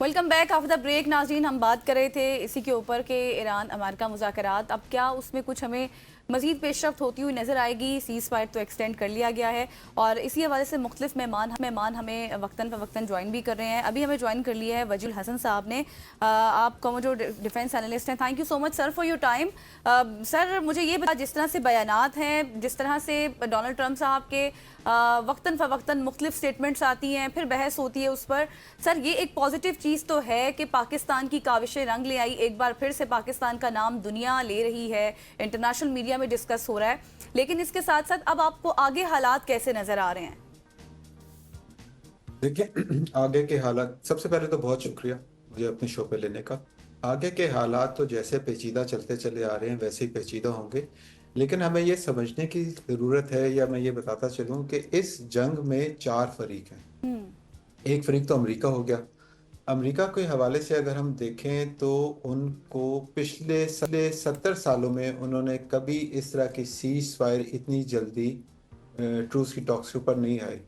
Welcome back after the break. नाज़रीन, हम बात कर रहे थे इसी के ऊपर कि ईरान अमेरिका मुज़ाकरात अब क्या उसमें कुछ हमें मज़ीद पेशरफ्त होती हुई नज़र आएगी। सीज़ फायर तो एक्सटेंड कर लिया गया है और इसी हवाले से मुख्तलिफ मेहमान हमें वक्तन फ़वक्तन ज्वाइन भी कर रहे हैं। अभी हमें ज्वाइन कर लिया है वजील हसन साहब ने। आप कॉमोडोर डिफेंस एनालिस्ट हैं। Thank you so much sir for your time. Sir, मुझे ये बता, जिस तरह से बयानात हैं, जिस तरह से डोनाल्ड ट्रंप साहब के वक्तन फ़वक्तन मुख्तलिफ स्टेटमेंट्स आती हैं, फिर बहस होती है उस पर। सर, ये एक पॉजिटिव चीज़ तो है कि पाकिस्तान की काविशें रंग ले आई, एक बार फिर से पाकिस्तान का नाम दुनिया ले रही है, इंटरनेशनल मीडिया में डिस्कस हो रहा है। लेकिन इसके साथ साथ अब आपको आगे हालात कैसे नजर आ रहे हैं? देखिए आगे के हालात, सबसे पहले तो बहुत शुक्रिया मुझे अपने शो पे लेने का। आगे के हालात तो जैसे पेचीदा चलते चले आ रहे हैं वैसे ही पेचीदा होंगे, लेकिन हमें ये समझने की ज़रूरत है, या मैं ये बताता चलूँ कि इस जंग में चार फरीक हैं। एक फरीक तो अमेरिका हो गया। अमेरिका के हवाले से अगर हम देखें तो उनको पिछले 70 सालों में उन्होंने कभी इस तरह की सीज फायर इतनी जल्दी ट्रूस की टॉक्स के ऊपर नहीं आई।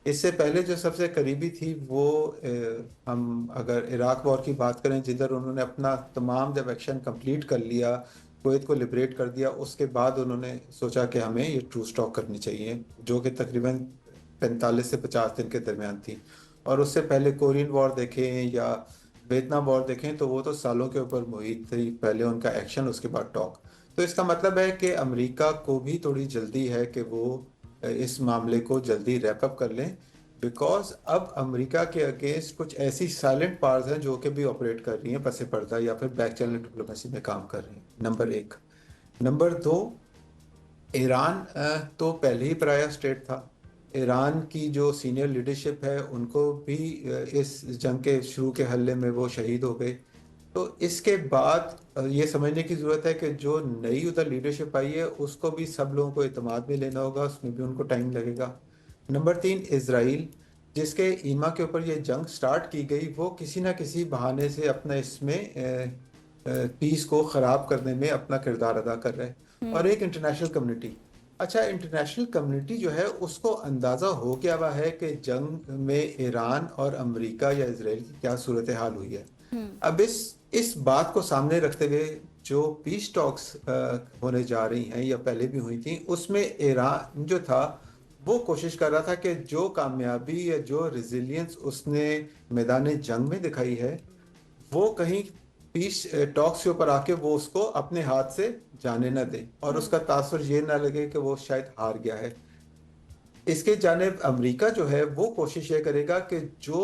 इससे पहले जो सबसे करीबी थी वो हम अगर इराक वॉर की बात करें, जिधर उन्होंने अपना तमाम जब एक्शन कंप्लीट कर लिया, कुवैत को लिबरेट कर दिया, उसके बाद उन्होंने सोचा कि हमें ये ट्रू स्टॉक करनी चाहिए, जो कि तकरीबन 45 से 50 दिन के दरमियान थी। और उससे पहले कोरियन वॉर देखें या वियतनाम वॉर देखें तो वो तो सालों के ऊपर मुहित थी, पहले उनका एक्शन उसके बाद टॉक। तो इसका मतलब है कि अमेरिका को भी थोड़ी जल्दी है कि वो इस मामले को जल्दी रैप अप कर लें, बिकॉज अब अमेरिका के अगेंस्ट कुछ ऐसी साइलेंट पावर्स हैं जो कि भी ऑपरेट कर रही हैं पसे पर्दा या फिर बैक चैनल डिप्लोमेसी में काम कर रही हैं। नंबर एक। नंबर दो, ईरान तो पहले ही पराया स्टेट था। ईरान की जो सीनियर लीडरशिप है उनको भी इस जंग के शुरू के हल्ले में वो शहीद हो गए। तो इसके बाद ये समझने की ज़रूरत है कि जो नई उधर लीडरशिप आई है उसको भी सब लोगों को एतमाद में लेना होगा, उसमें भी उनको टाइम लगेगा। नंबर तीन, इसराइल, जिसके ईमा के ऊपर ये जंग स्टार्ट की गई, वो किसी ना किसी बहाने से अपना इसमें पीस को ख़राब करने में अपना किरदार अदा कर रहा है। और एक इंटरनेशनल कम्युनिटी, अच्छा इंटरनेशनल कम्युनिटी जो है उसको अंदाज़ा हो गया हुआ है कि जंग में ईरान और अमेरिका या इसराइल की क्या सूरत हाल हुई है। अब इस बात को सामने रखते हुए जो पीस टॉक्स होने जा रही हैं या पहले भी हुई थी, उसमें ईरान जो था वो कोशिश कर रहा था कि जो कामयाबी या जो रिजिलियंस उसने मैदान जंग में दिखाई है वो कहीं पीस टॉक्स के ऊपर आके वो उसको अपने हाथ से जाने ना दे और उसका तासुर ये ना लगे कि वो शायद हार गया है। इसके जानिब अमेरिका जो है वो कोशिश ये करेगा कि जो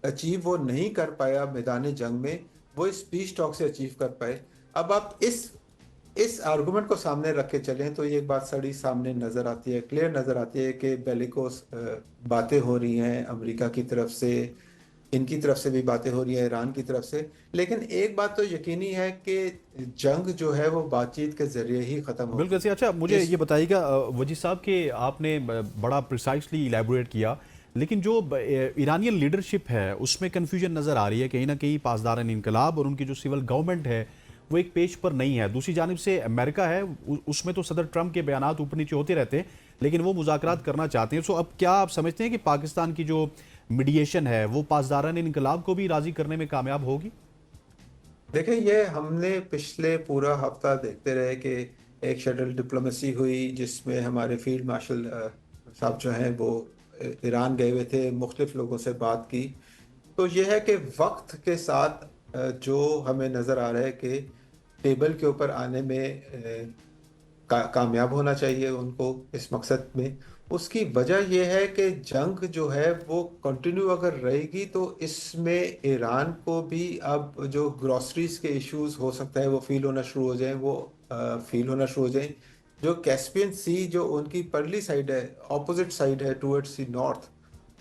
अचीव वो नहीं कर पाया मैदान जंग में, वो इस पीस टॉक से अचीव कर पाए। अब आप इस आर्गुमेंट को सामने रख के चलें तो ये एक बात सड़ी सामने नजर आती है, क्लियर नजर आती है कि बेलिकोस बातें हो रही हैं अमेरिका की तरफ से, इनकी तरफ से भी बातें हो रही है, ईरान की तरफ से। लेकिन एक बात तो यकीनी है कि जंग जो है वो बातचीत के जरिए ही खत्म बिल्कुल होगी। सही। अच्छा, मुझे इस ये बताइएगा वजी साहब कि आपने बड़ा प्रिसाइसली इलेबोरेट किया, लेकिन जो ईरानियन लीडरशिप है उसमें कन्फ्यूजन नज़र आ रही है। कहीं ना कहीं पासदारान इनकलाब और उनकी जो सिविल गवर्नमेंट है वो एक पेज पर नहीं है। दूसरी जानिब से अमेरिका है, उसमें तो सदर ट्रंप के बयानात ऊपर नीचे होते रहते हैं, लेकिन वो मुज़ाकरात करना चाहते हैं। सो अब क्या आप समझते हैं कि पाकिस्तान की जो मीडिएशन है वो पासदारान इनकलाब को भी राज़ी करने में कामयाब होगी? देखिए, ये हमने पिछले पूरा हफ्ता देखते रहे कि एक शटल डिप्लोमेसी हुई जिसमें हमारे फील्ड मार्शल साहब जो हैं वो ईरान गए हुए थे, मुख्तलिफ लोगों से बात की। तो ये है कि वक्त के साथ जो हमें नज़र आ रहा है कि टेबल के ऊपर आने में कामयाब होना चाहिए उनको इस मकसद में। उसकी वजह यह है कि जंग जो है वो कंटिन्यू अगर रहेगी तो इसमें ईरान को भी अब जो ग्रोसरीज के इश्यूज हो सकता है वो फील होना शुरू हो जाए, वो फील होना शुरू हो जाए। जो कैस्पियन सी जो उनकी परली साइड है, ऑपोजिट साइड है टूवर्ड्स द नॉर्थ,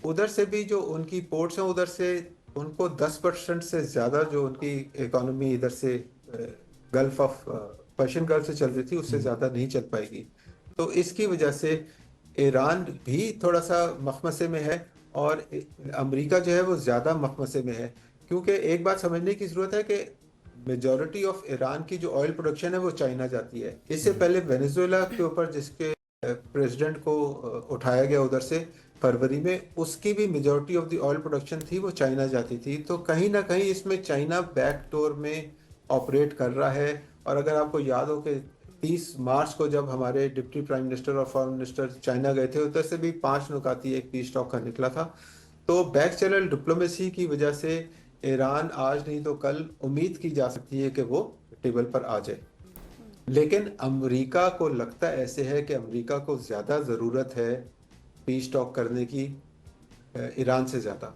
उधर से भी जो उनकी पोर्ट्स हैं उधर से उनको 10% से ज़्यादा जो उनकी इकोनॉमी इधर से गल्फ ऑफ पर्शियन गल्फ से चल रही थी उससे ज़्यादा नहीं चल पाएगी। तो इसकी वजह से ईरान भी थोड़ा सा मखमसे में है और अमेरिका जो है वो ज़्यादा मखमसे में है, क्योंकि एक बात समझने की ज़रूरत है कि मेजॉरिटी ऑफ ईरान की जो ऑयल प्रोडक्शन है वो चाइना जाती है। इससे पहले वेनेजुएला के ऊपर जिसके प्रेसिडेंट को उठाया गया उधर से, फरवरी में, उसकी भी majority of the oil production थी वो चाइना जाती थी। तो कहीं ना कहीं इसमें चाइना बैकडोर में ऑपरेट कर रहा है। और अगर आपको याद हो कि 30 मार्च को जब हमारे डिप्टी प्राइम मिनिस्टर और फॉरेन मिनिस्टर चाइना गए थे, उधर से भी 5 नुकाती एक पीस टॉक का निकला था। तो बैक चैनल डिप्लोमेसी की वजह से ईरान आज नहीं तो कल उम्मीद की जा सकती है कि वो टेबल पर आ जाए। लेकिन अमेरिका को लगता ऐसे है कि अमेरिका को ज़्यादा ज़रूरत है पीस टॉक करने की ईरान से ज़्यादा।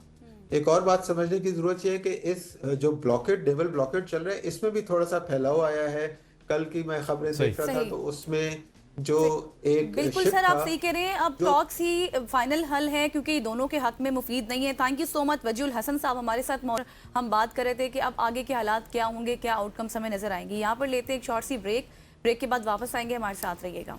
एक और बात समझने की ज़रूरत यह है कि इस जो ब्लॉकेड, नेवल ब्लॉकेड चल रहा है, इसमें भी थोड़ा सा फैलाव आया है। कल की मैं खबरें देख रहा था सही। तो उसमें जो एक बिल्कुल शिप सर, आप था सही कह रहे हैं। अब जो टॉक्स ही फाइनल हल है क्योंकि ये दोनों के हक में मुफीद नहीं है। Thank you so much Waziul Hasan साहब हमारे साथ हम बात कर रहे थे कि अब आगे के हालात क्या होंगे, क्या आउटकम्स हमें नजर आएंगे। यहाँ पर लेते हैं एक शॉर्ट सी ब्रेक के बाद वापस आएंगे, हमारे साथ रहिएगा।